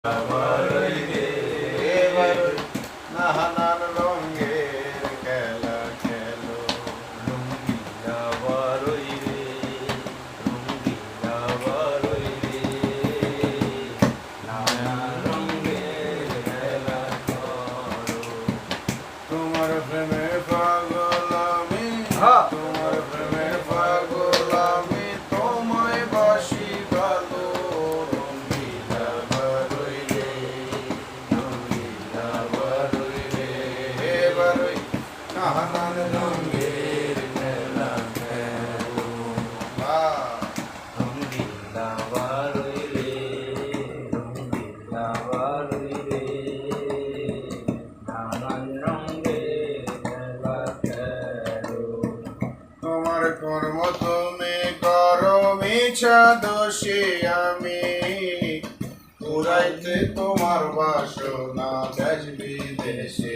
বারোই রে বারোই, নানান রঙের খেলা খেলো। রঙিলা বারোই রে, রঙিলা বারোই রে, নানান রঙের খেলা করো। তোমার প্রেমে পাগল আমি, তোমার প্রেমে পাগল আমি, তোমায় বাসি ভালো। রঙিলা বারোই রে, রঙিলা বারোই রে বারোই, নানান রঙের খেলা খেলো। রঙিলা বারোই রে, রঙিলা বারোই রে, নানান রঙের খেলা খেলো। তোমার কর্ম তুমি করো মিছা দোষী আমি, পুরাইতে তোমার বাসনা দেশ বিদেশে